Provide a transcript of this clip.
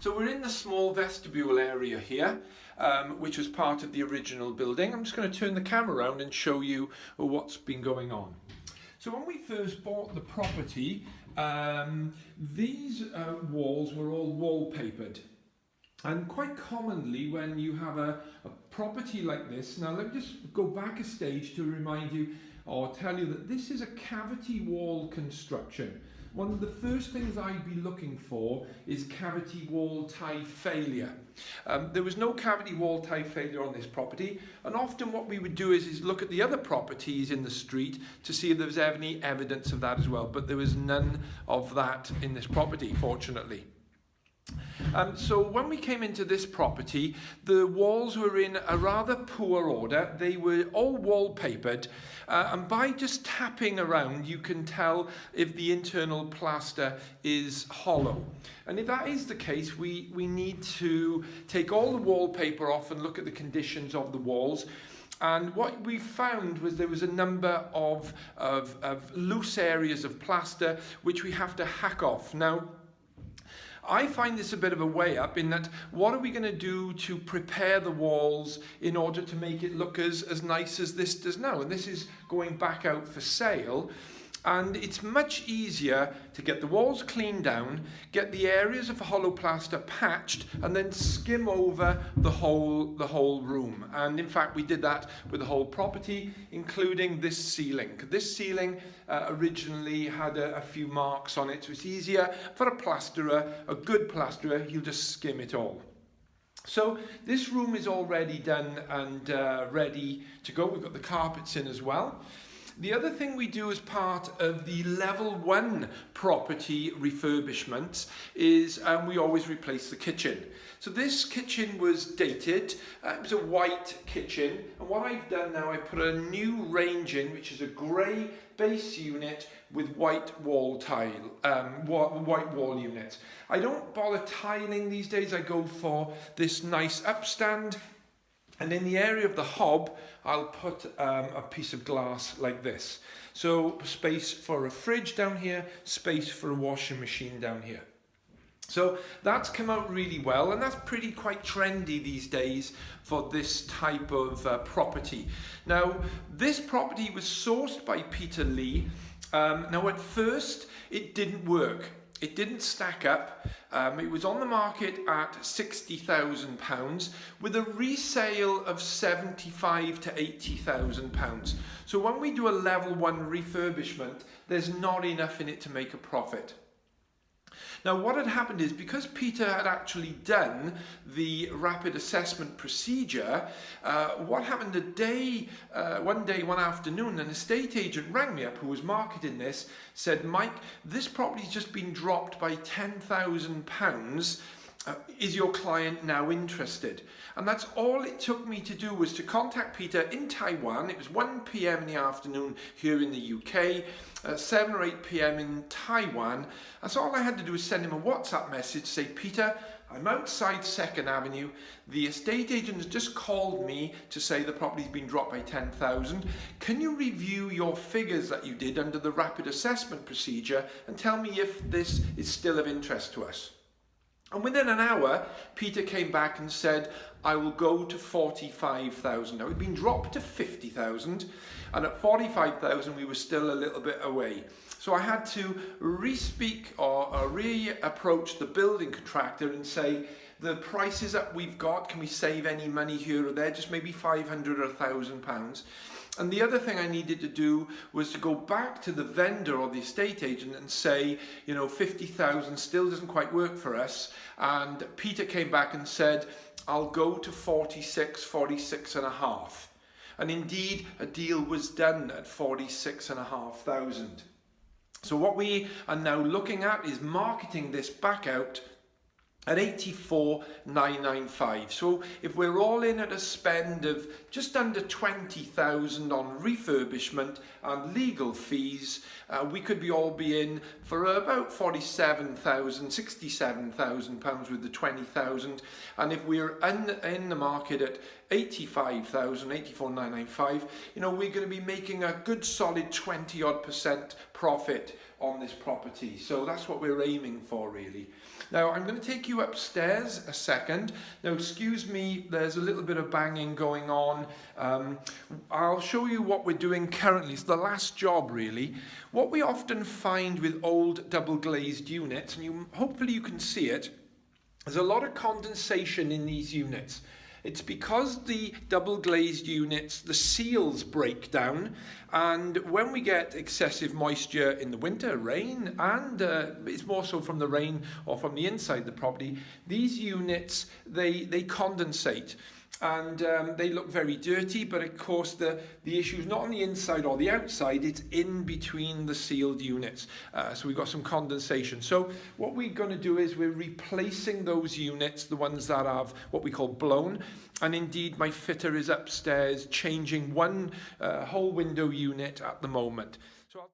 So we're in the small vestibule area here, which was part of the original building. I'm just going to turn the camera around and show you what's been going on. So when we first bought the property, these walls were all wallpapered. And quite commonly when you have a property like this, now let me just go back a stage to remind you or tell you that this is a cavity wall construction. One of the first things I'd be looking for is cavity wall tie failure. There was no cavity wall tie failure on this property, and often what we would do is look at the other properties in the street to see if there was any evidence of that as well, but there was none of that in this property, fortunately. So when we came into this property, the walls were in a rather poor order. They were all wallpapered, and by just tapping around you can tell if the internal plaster is hollow. And if that is the case, we need to take all the wallpaper off and look at the conditions of the walls. And what we found was there was a number of loose areas of plaster which we have to hack off. Now, I find this a bit of a way up in that what are we going to do to prepare the walls in order to make it look as nice as this does now? And this is going back out for sale. And it's much easier to get the walls cleaned down, get the areas of hollow plaster patched, and then skim over the whole room. And in fact, we did that with the whole property, including this ceiling. This ceiling originally had a few marks on it, so it's easier for a plasterer, a good plasterer, he'll just skim it all. So this room is already done and ready to go. We've got the carpets in as well. The other thing we do as part of the level 1 property refurbishments is we always replace the kitchen. So this kitchen was dated, it was a white kitchen, and what I've done now, I put a new range in, which is a grey base unit with white wall tile, white wall unit. I don't bother tiling these days, I go for this nice upstand. And in the area of the hob, I'll put a piece of glass like this. So space for a fridge down here, space for a washing machine down here. So that's come out really well, and that's quite trendy these days for this type of property. Now, this property was sourced by Peter Lee. Now at first, it didn't work. It didn't stack up. It was on the market at £60,000 with a resale of £75,000 to £80,000. So when we do a level 1 refurbishment, there's not enough in it to make a profit. Now what had happened is, because Peter had actually done the rapid assessment procedure, what happened one afternoon, an estate agent rang me up who was marketing this, said, "Mike, this property's just been dropped by £10,000. Is your client now interested?" And that's all it took me to do, was to contact Peter in Taiwan. It was 1 p.m. in the afternoon here in the UK, 7 or 8 p.m. in Taiwan. And so all I had to do was send him a WhatsApp message, say, "Peter, I'm outside Second Avenue. The estate agent has just called me to say the property's been dropped by 10,000. Can you review your figures that you did under the rapid assessment procedure and tell me if this is still of interest to us?" And within an hour, Peter came back and said, "I will go to 45,000. Now, it'd been dropped to 50,000, and at 45,000, we were still a little bit away. So I had to re-speak or re-approach the building contractor and say, "The prices that we've got, can we save any money here or there? Just maybe £500 or £1,000. And the other thing I needed to do was to go back to the vendor or the estate agent and say, 50,000 still doesn't quite work for us. And Peter came back and said, "I'll go to 46 and a half. And indeed, a deal was done at 46,500. So what we are now looking at is marketing this back out at 84,995. So if we're all in at a spend of just under 20,000 on refurbishment and legal fees, we could all be in for about 47,000, 67,000 pounds with the 20,000. And if we're in the market at 85,000, 84,995, you know, we're going to be making a good solid 20% profit on this property. So that's what we're aiming for, really. Now, I'm going to take you upstairs a second. Now, excuse me, there's a little bit of banging going on. I'll show you what we're doing currently. It's the last job, really. What we often find with old double glazed units, and hopefully you can see it, there's a lot of condensation in these units. It's because the double glazed units, the seals break down, and when we get excessive moisture in the winter, rain, and it's more so from the rain or from the inside the property, these units, they condensate. And they look very dirty, but of course the issue is not on the inside or the outside, it's in between the sealed units. So we've got some condensation. So what we're going to do is we're replacing those units, the ones that have what we call blown. And indeed, my fitter is upstairs changing one whole window unit at the moment. So